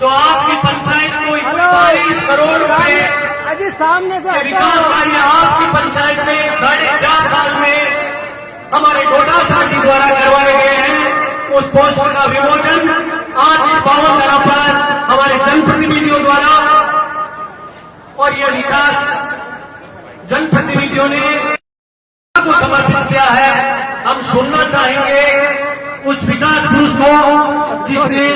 जो आपकी पंचायत को 42 करोड़ रुपए सामने से विकास कार्य आपकी पंचायत में 4.5 साल में हमारे डोडा साहब जी द्वारा करवाए गए हैं, उस पोस्टर का विमोचन आज इस पावन धरा पर हमारे जनप्रतिनिधियों द्वारा और यह विकास जनप्रतिनिधियों ने को समर्पित किया है। हम सुनना चाहेंगे उस विकास पुरुष को जिसने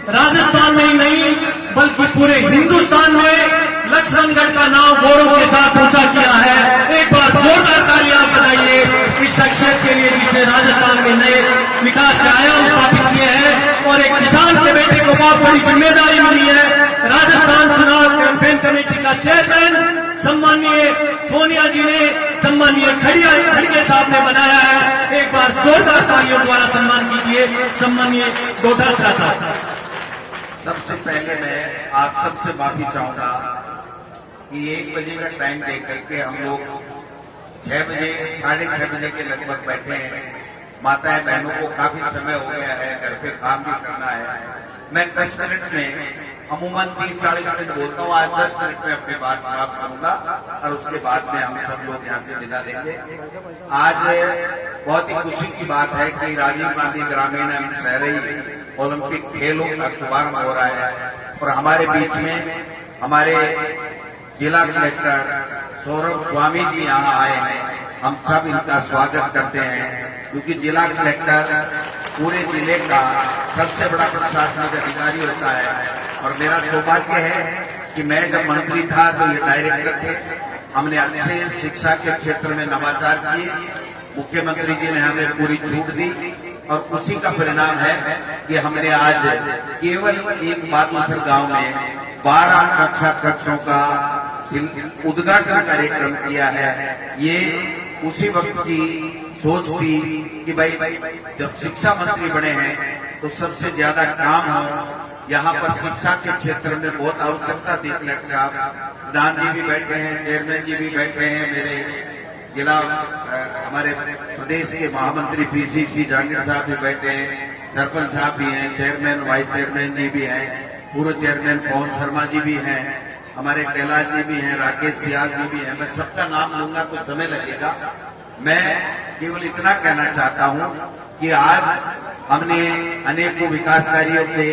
राजस्थान में ही नहीं बल्कि पूरे हिंदुस्तान में लक्ष्मणगढ़ का नाम गौरव के साथ ऊंचा किया है। एक बार जोरदार तालियां बनाइए इस शख्सियत के लिए जिसने राजस्थान में नए विकास के आयाम स्थापित किए हैं और एक किसान के बेटे को बहुत बड़ी जिम्मेदारी मिली है। राजस्थान चुनाव कैंपेन कमेटी का चेयरमैन सम्मानीय सोनिया जी ने सम्मानीय खड़गे साहब ने बनाया है। एक बार जोरदार तालियों द्वारा सम्मान कीजिए सम्मानीय डोडा साहब। सबसे पहले मैं आप सबसे माफी चाहूंगा कि 1 बजे का टाइम दे करके हम लोग 6 बजे 6:30 बजे के लगभग बैठे हैं। माताएं बहनों को काफी समय हो गया है, घर पे काम भी करना है। मैं 10 मिनट में अमूमन 30-40 मिनट बोलता हूँ, आज 10 मिनट में अपनी बात समाप्त करूंगा और उसके बाद में हम सब लोग यहाँ से विदा देंगे। आज बहुत ही खुशी की बात है कि राजीव गांधी ग्रामीण एवं शहरी ओलंपिक खेलों का शुभारंभ हो रहा है और हमारे बीच में हमारे जिला कलेक्टर सौरभ स्वामी जी यहाँ आए हैं। हम सब इनका स्वागत करते हैं क्योंकि जिला कलेक्टर पूरे जिले का सबसे बड़ा प्रशासनिक अधिकारी होता है और मेरा सौभाग्य है कि मैं जब मंत्री था तो ये डायरेक्टर थे। हमने अच्छे शिक्षा के क्षेत्र में नवाचार किए, मुख्यमंत्री जी ने हमें पूरी छूट दी और उसी का परिणाम है कि हमने आज केवल एक बहादुरसर गांव में 12 कक्षों का उद्घाटन कार्यक्रम किया है। ये उसी वक्त की सोच थी कि भाई जब शिक्षा मंत्री बने हैं तो सबसे ज्यादा काम हो। यहाँ पर शिक्षा के क्षेत्र में बहुत आवश्यकता थी। कलेक्टर साहब, प्रधान जी भी बैठे हैं, चेयरमैन जी भी बैठे हैं, मेरे जिला हमारे प्रदेश के महामंत्री पीसीसी जहांगीर साहब भी बैठे हैं, सरपंच साहब भी हैं, चेयरमैन वाइस चेयरमैन जी भी हैं, पूर्व चेयरमैन पवन शर्मा जी भी हैं, हमारे कैलाश जी भी हैं, राकेश सियाल जी भी हैं। मैं सबका नाम लूंगा तो समय लगेगा। मैं केवल इतना कहना चाहता हूं कि आज हमने अनेकों विकास कार्यों के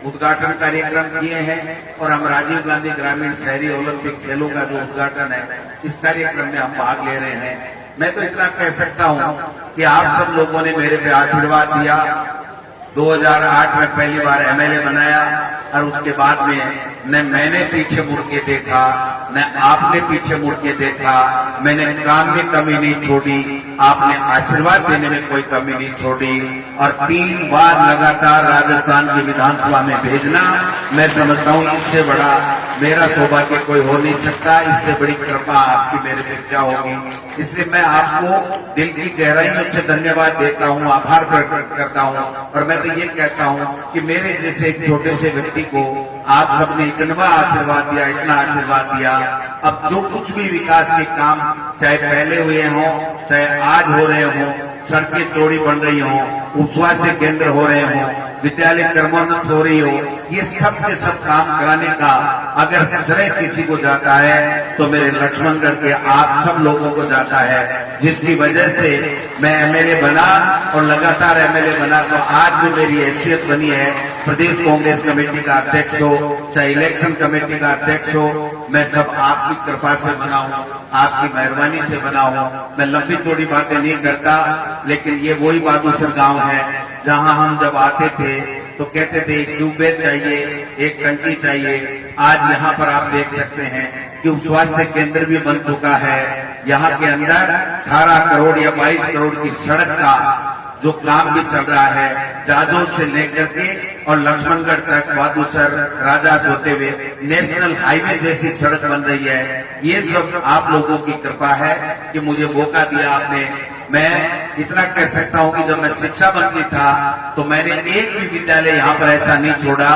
उद्घाटन कार्यक्रम किए हैं और हम राजीव गांधी ग्रामीण शहरी ओलंपिक खेलों का जो उद्घाटन है इस कार्यक्रम में हम भाग ले रहे हैं। मैं तो इतना कह सकता हूं कि आप सब लोगों ने मेरे पे आशीर्वाद दिया। 2008 में पहली बार एमएलए बनाया और उसके बाद में न मैंने पीछे मुड़ के देखा न आपने पीछे मुड़ के देखा। मैंने काम में कमी नहीं छोड़ी, आपने आशीर्वाद देने में कोई कमी नहीं छोड़ी और 3 बार लगातार राजस्थान की विधानसभा में भेजना, मैं समझता हूँ इससे बड़ा मेरा सौभाग्य कोई हो नहीं सकता। इससे बड़ी कृपा आपकी मेरे पे क्या होगी। इसलिए मैं आपको दिल की गहराइयों से धन्यवाद देता हूँ, आभार प्रकट करता हूँ और मैं तो ये कहता हूँ कि मेरे जैसे एक छोटे से व्यक्ति को आप सबने इतना आशीर्वाद दिया, इतना आशीर्वाद दिया। अब जो कुछ भी विकास के काम चाहे पहले हुए हों चाहे आज हो रहे हों, सड़कें चौड़ी बन रही हों, उप स्वास्थ्य केंद्र हो रहे हों, विद्यालय क्रमोन्नत हो रही हो, ये सब के सब काम कराने का अगर श्रेय किसी को जाता है तो मेरे लक्ष्मणगढ़ के आप सब लोगों को जाता है, जिसकी वजह से मैं एमएलए बना और लगातार एमएलए बना। तो आज जो मेरी हैसियत बनी है प्रदेश कांग्रेस कमेटी का अध्यक्ष हो चाहे इलेक्शन कमेटी का अध्यक्ष हो, मैं सब आपकी कृपा से बना हूँ, आपकी मेहरबानी से बना हूँ। मैं लंबी चौड़ी बातें नहीं करता, लेकिन ये वही बहादुरसर गांव है जहां हम जब आते थे तो कहते थे एक ट्यूबवेल चाहिए, एक टंकी चाहिए। आज यहाँ पर आप देख सकते हैं कि उप स्वास्थ्य केंद्र भी बन चुका है। यहाँ के अंदर 18 करोड़ या 22 करोड़ की सड़क का जो काम भी चल रहा है, जाजोर से लेकर के और लक्ष्मणगढ़ तक बहादुरसर राजास होते हुए नेशनल हाईवे जैसी सड़क बन रही है। ये सब आप लोगों की कृपा है कि मुझे मौका दिया आपने। मैं इतना कह सकता हूं कि जब मैं शिक्षा मंत्री था तो मैंने एक भी विद्यालय यहाँ पर ऐसा नहीं छोड़ा।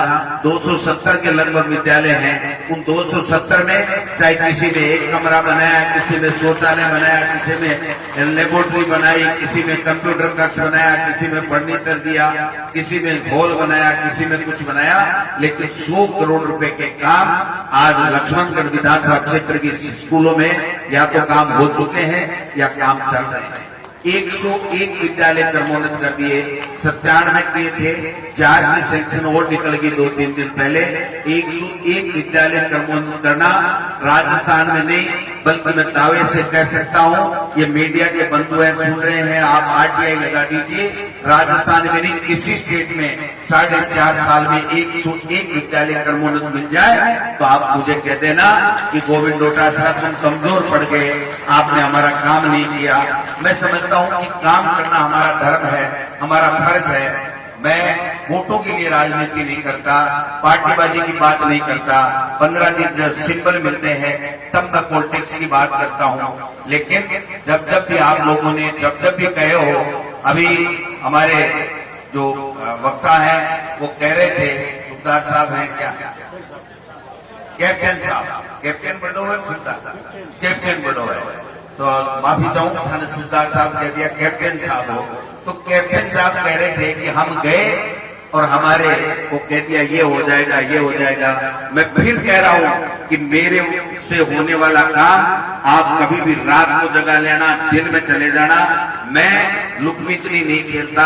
270 के लगभग विद्यालय हैं, उन 270 में चाहे किसी में एक कमरा बनाया, किसी में शौचालय बनाया, किसी में लेबोरेटरी बनाई, किसी में कंप्यूटर कक्ष बनाया, किसी में फर्नीचर दिया, किसी में हॉल बनाया, किसी में कुछ बनाया, लेकिन 100 करोड़ रुपए के काम आज लक्ष्मणगढ़ विधानसभा क्षेत्र की स्कूलों में या तो काम हो चुके हैं या काम चल रहे हैं। 101 विद्यालय क्रमोन्नत कर दिए, 97 किए थे, 4 की सैंक्शन और निकल गई 2-3 दिन पहले। 101 विद्यालय क्रमोन्नत करना राजस्थान में नहीं, बल्कि मैं दावे से कह सकता हूं, ये मीडिया के बंधु हैं, सुन रहे हैं, आप आरटीआई लगा दीजिए, राजस्थान में नहीं किसी स्टेट में 4.5 साल में 101 विद्यालय क्रमोन्नत मिल जाए तो आप मुझे कह देना कि गोविंद डोटासरा तुम कमजोर पड़ गए, आपने हमारा काम नहीं किया। मैं समझता हूं कि काम करना हमारा धर्म है, हमारा फर्ज है। मैं वोटों के लिए राजनीति नहीं करता, पार्टीबाजी की बात नहीं करता, 15 दिन जब सिंबल मिलते हैं तब मैं पॉलिटिक्स की बात करता हूं। लेकिन जब जब भी आप लोगों ने जब भी कहे हो, अभी हमारे जो वक्ता हैं वो कह रहे थे, सुखदार साहब हैं क्या, कैप्टन साहब, कैप्टन बड़ो है सुखदार, कैप्टन बड़ो है, तो माफी चाहूंगा, थाने सुखदार साहब कह दिया कैप्टन साहब हो। तो कैप्टन साहब कह रहे थे कि हम गए और हमारे को कह दिया ये हो जाएगा, ये हो जाएगा। मैं फिर कह रहा हूं कि मेरे से होने वाला काम आप कभी भी रात को जगा लेना, दिन में चले जाना। मैं लुकमिचनी नहीं खेलता,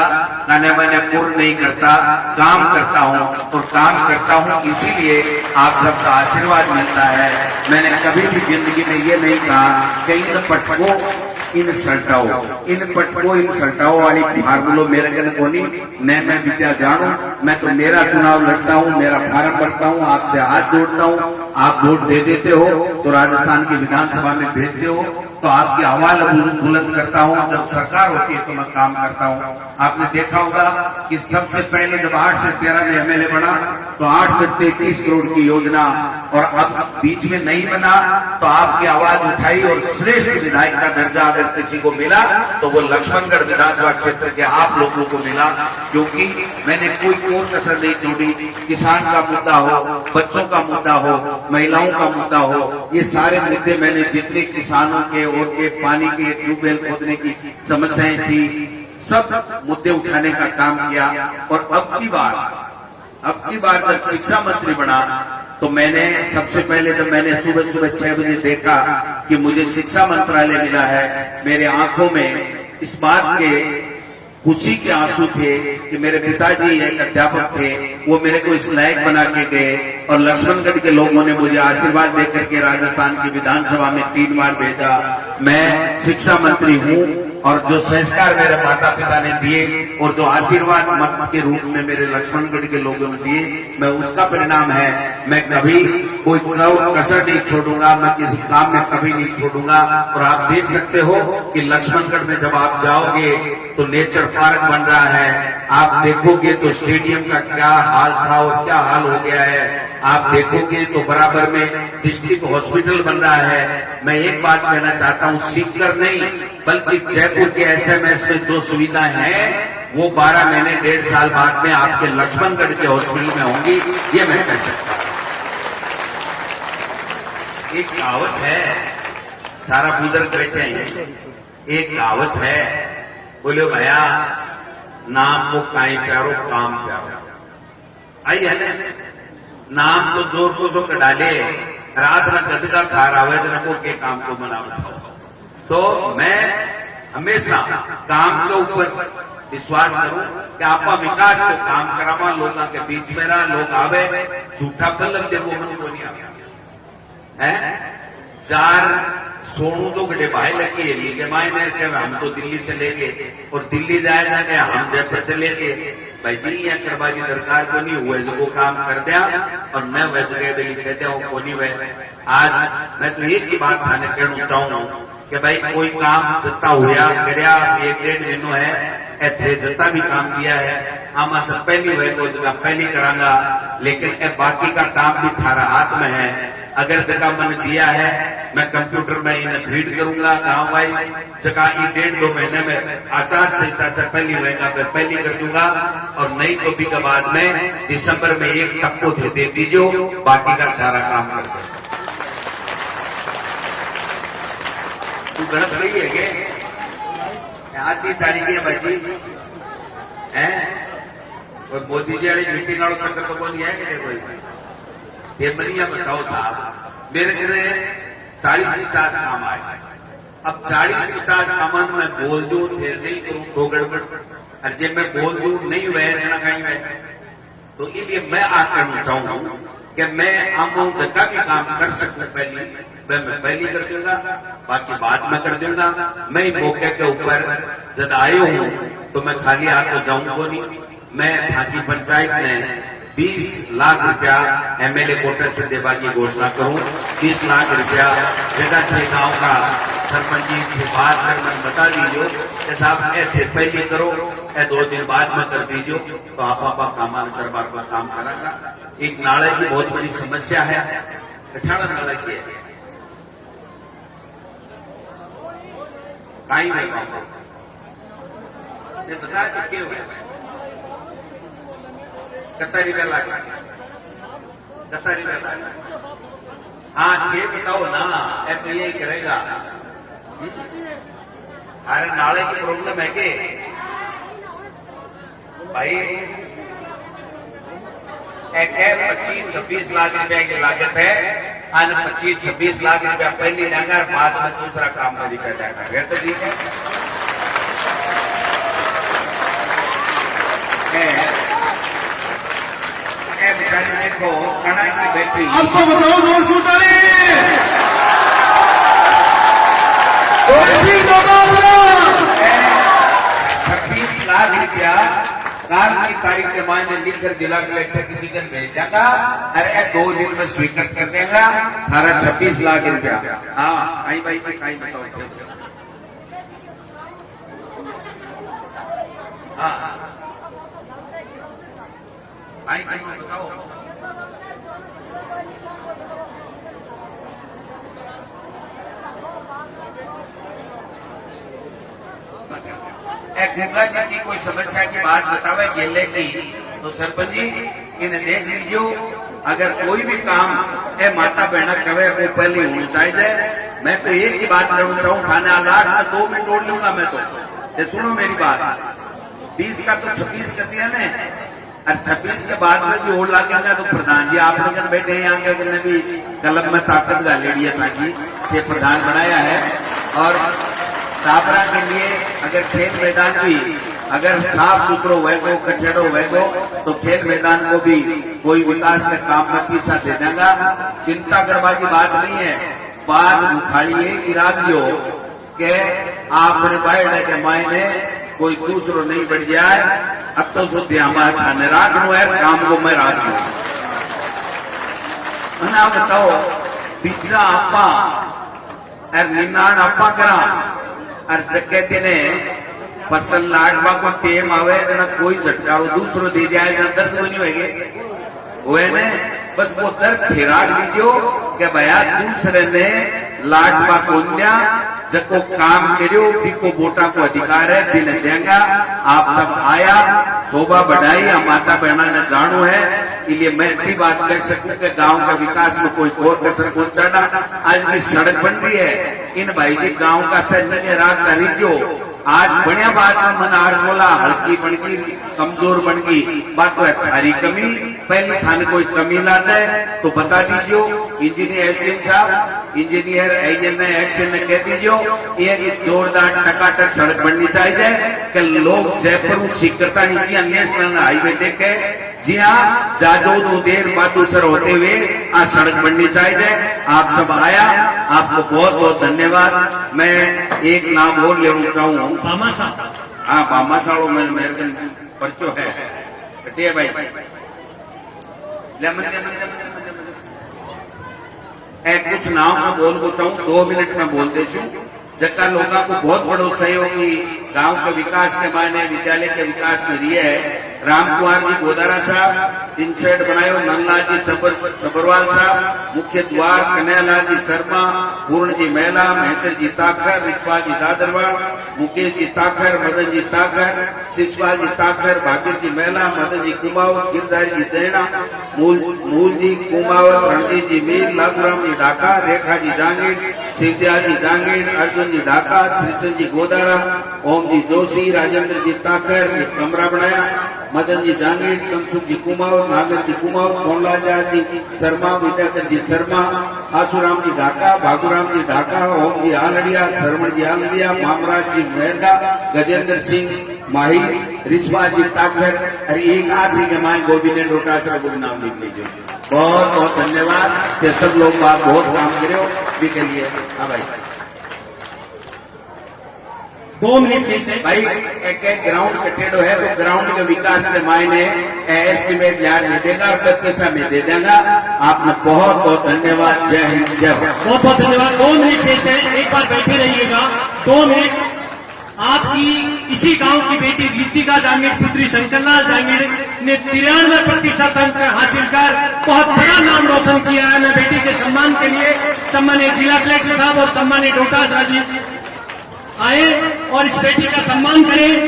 ताने बाने पुर नहीं करता, काम करता हूं और काम करता हूं इसीलिए आप सबका आशीर्वाद मिलता है। मैंने कभी भी जिंदगी में ये नहीं कहा कि इन पटको इन सल्टाओ वाली फार्मूलो मेरे कने कोनी न मैं विद्या जानू। मैं तो मेरा चुनाव लड़ता हूं, मेरा फार्म भरता हूं, आपसे हाथ जोड़ता हूं, आप वोट दे देते हो तो राजस्थान की विधानसभा में भेजते हो तो आपकी आवाज बुलंद करता हूं। जब सरकार होती है तो मैं काम करता हूं। आपने देखा होगा कि सबसे पहले जब 8 से 13 में एमएलए बना तो 8 से 33 करोड़ की योजना, और अब बीच में नहीं बना तो आपकी आवाज उठाई और श्रेष्ठ विधायक का दर्जा अगर किसी को मिला तो वो लक्ष्मणगढ़ विधानसभा क्षेत्र के आप लोगों को मिला, क्योंकि मैंने कोई कसर नहीं छोड़ी। किसान का मुद्दा हो, बच्चों का मुद्दा हो, महिलाओं का मुद्दा हो, ये सारे मुद्दे मैंने जितने किसानों के और के पानी के ट्यूबवेल खोदने की समस्याएं थी, सब मुद्दे उठाने का काम किया। और अब की बार जब शिक्षा मंत्री बना तो मैंने सबसे पहले जब मैंने सुबह 6 बजे देखा कि मुझे शिक्षा मंत्रालय मिला है, मेरे आंखों में इस बात के खुशी के आंसू थे कि मेरे पिताजी एक अध्यापक थे, वो मेरे को इस लायक बना के गए और लक्ष्मणगढ़ के लोगों ने मुझे आशीर्वाद देकर के राजस्थान की विधानसभा में 3 बार भेजा। मैं शिक्षा मंत्री हूं और जो संस्कार मेरे माता पिता ने दिए और जो आशीर्वाद मत के रूप में मेरे लक्ष्मणगढ़ के लोगों ने दिए, मैं उसका परिणाम है। मैं कभी कोई कसर नहीं छोड़ूंगा, मैं किसी काम में कभी नहीं छोड़ूंगा। और आप देख सकते हो कि लक्ष्मणगढ़ में जब आप जाओगे तो नेचर पार्क बन रहा है, आप देखोगे तो स्टेडियम का क्या हाल था और क्या हाल हो गया है। आप देखोगे तो बराबर में डिस्ट्रिक्ट हॉस्पिटल बन रहा है। मैं एक बात कहना चाहता हूं, सीकर नहीं बल्कि जयपुर के एसएमएस में जो सुविधा है वो 12 महीने 1.5 साल बाद में आपके लक्ष्मणगढ़ के हॉस्पिटल में होंगी, ये मैं कह सकता हूं। एक कहावत है, सारा बुजुर्ग बैठे हैं, एक कहावत है, बोले भैया नाम को काई प्यारो काम प्यारो। आई है ना, नाम तो जोर को सो डाले, रात में गदगा खा रहा है जना को के काम को मना बताओ। तो मैं हमेशा काम के ऊपर विश्वास करूं कि आपका विकास को काम करावा, लोगों के बीच में रहा, लोग आवे, झूठा पल्लम दे वो मन को नहीं आवे है। 4 सोनू तो गड्ढे भाई लगी है के मायने के हम तो दिल्ली चले गए और दिल्ली जाए जाके हम जयपुर चले गए। भाई जी यहाँ करवा की दरकार को नहीं हुए जो काम कर दिया और मैं वह जगह बेली कहते हो को नहीं हुए। आज मैं तो एक ही बात थाने कहना चाहूंगा कि भाई कोई काम जितना हुआ करया 1-1.5 महीनों है, ऐसे जितना भी काम दिया है आमा सब पहली हुए को जगह पहली करांगा, लेकिन बाकी का काम भी थारा हाथ में है। अगर जगह मैंने दिया है मैं कंप्यूटर में इन्हें फीड करूंगा, गांव भाई जगह 1-1.5-2 महीने में आचार संहिता से पहली होएगा मैं पहली कर दूंगा, और नहीं तो भी के बाद में दिसंबर में 1 टप्पो दे दीजिए, बाकी का सारा काम कर दो। गणप रही है के आधी तारीख है भाजी है कोई मोदी जी वाली मीटिंग वालों चक्कर तो कोई है कि कोई ये मनिया बताओ साहब मेरे घर 40-50 काम आए अब 40-50 कामन में बोल दूं फिर नहीं करूं तो गड़बड़ और जब मैं बोल दूं नहीं वह ना कहीं वह तो इसलिए मैं आज करना चाहूंगा कि मैं आम जगह भी काम कर सकूं पहले मैं पहली कर दूंगा बाकी बाद में कर दूंगा मैं मौके के ऊपर जब आयो हूं तो मैं खाली हाथ तो जाऊंगा नहीं मैं थाकी पंचायत में 20 लाख रुपया एमएलए कोटे से देवा की घोषणा करूं 20 लाख रुपया जगह थे गांव का सरपंच जी से बात कर मैं बता दीजिए कि साहब ऐसे पहले करो 2 दिन बाद में कर दीजिए तो आप कामान दरबार पर काम करागा एक नाले की बहुत बड़ी समस्या है कठाड़ा नाला की है कहीं में पाऊंगा बताया तो क्यों है कतारी वेला हाँ ये बताओ ना तो यही करेगा अरे नाले की प्रॉब्लम है कि भाई 25-26 लाख रुपया की लागत है 25-26 लाख रुपया पहली लेंगे बाद में दूसरा काम मेरी कर जाएगा फिर तो ठीक है बेचारी देखो कणा की बैटरी आपको बताओ जोर सुल्तानी 26 लाख रुपया काल की तारीख के मायने लिखकर जिला कलेक्टर की चिकन भेज देगा अरे 2 दिन में स्वीकृत कर देगा 26 लाख रुपया हाँ आई भाई कहीं बताओ हाँ आई कहीं बताओ गंगा जी की कोई समस्या की बात बतावे गेले की तो सरपंच जी इन्हें देख लीजिए अगर कोई भी काम माता बहना कवे वो पहले होना चाहिए मैं तो एक ही बात करना चाहूँ थाने लाख में 2 मिनट तोड़ लूंगा मैं तो ये सुनो मेरी बात 20 का तो 26 कर दिया ने और 26 के बाद में भी और लागेगा तो प्रधान जी आप लोग बैठे हैं यहाँ के भी कलम में ताकत गा ले लिया ताकि ये प्रधान बनाया है और टापरा के लिए अगर खेल मैदान भी अगर साफ सुथरो होएगो कचड़ो होएगो तो खेल मैदान को भी कोई विकास के काम में पीछा दे देगा चिंता करवा की बात नहीं है बात उठाड़िए गिरा दियो के आपने बैठे के मायने कोई दूसरो नहीं बढ़ जाए अब तो शुद्ध हमारे खाने राखनो है काम को मैं राख लू बताओ पिज्जा आपा और निनान आपा करा और जगह तेने फसल लाटवा को टेम आवे ना कोई झटका दूसरो दे जाए दर्द को नहीं होगे वो ने बस वो दर्द ठेराग लीजियो कि भैया दूसरे ने लाटवा को दिया जको काम करो को वोटा को अधिकार है बिन देंगा आप सब आया शोभा बढ़ाई माता बहना ने जानो है इसलिए मैं इतनी बात कह सकूं कि गांव का विकास में कोई और कसर पहुंचाना आज की सड़क बन रही है इन भाई जी गांव का सैन्य रात का रिजो आज बढ़िया बात में मनार बोला हल्की बन गई कमजोर बन गई बात तो है थारी कमी पहली थाने कोई कमी लाता है तो बता दीजिए इंजीनियर एसडीएम साहब इंजीनियर एक्शन ने कह दीजिए ये कि जोरदार टकाटक सड़क बननी चाहिए कि लोग जयपुर सीकरता नीचे नेशनल हाईवे देखे जी हाँ जाजो तो देर बादूसर होते हुए आज सड़क बननी चाहिए आप सब आया आपको बहुत बहुत धन्यवाद मैं एक नाम और लेना चाहूँ हाँ बामा साड़ो में मेरे पर्चो है कटिया भाई कुछ नाम में बोल को चाहूँ 2 मिनट में बोल देशू जगह लोगों को बहुत बड़ो सहयोगी गांव के विकास के मायने विद्यालय के विकास में दिए है रामकुमार जी गोदारा साहब, इंसर्ट बनायो नंदलाल जी सबरवाल साहब, मुख्य द्वार कन्हैयालाल जी शर्मा, पूर्ण जी मेला, महेंद्र जी ताखर, रिछवाल जी दादरवाड़, मुकेश जी ताखर, मदन जी ताखर, शिशवाल जी ताखर, भागीर जी मेला, मदन जी कुमावत, गिरधारी जी देना, मूल जी कुमावत, रणजीत जी मीर, लालूराम जी ढाका, रेखा जी जांगीर, शिवदयाल जी जांगीर, अर्जुन जी ढाका, श्रीचंद जी गोदारा, ओम जी जोशी, राजेंद्र जी ताखर, एक कमरा बनाया, मदन जी जांगीर, कमसुख जी कुमावत, नागर जी कुमावत, मोहनलाल जी शर्मा, विद्याधर जी शर्मा, आसूराम जी ढाका, भागुराम जी ढाका, ओम जी आलड़िया, शरवण जी आलड़िया, मामराज जी मेहरगा, गजेंद्र सिंह माही, रिछवा जी ताखर, और एक आखिरी के माए गोविंद डोटासरा को नाम लिख लीजिए। बहुत बहुत धन्यवाद। ये सब लोग बात बहुत काम करे भी के लिए। हाँ भाई 2 मिनट से भाई एक ग्राउंड कटेडो है तो ग्राउंड के विकास के मायने एस्टिमेट यार नहीं देगा और 10 पैसा में दे देगा। आपने बहुत बहुत धन्यवाद। जय हिंद जय भारत। बहुत बहुत धन्यवाद। 2 मिनट से एक बार बैठे रहिएगा। 2 मिनट। आपकी इसी गांव की बेटी रीतिका जांगीर पुत्री शंकरलाल जांगीर ने 93% अंक हासिल कर बहुत बड़ा नाम रोशन किया है। मैं बेटी के सम्मान के लिए सम्मानित जिला कलेक्टर साहब और सम्मानित डोटासरा जी आए और इस बेटी का सम्मान करें।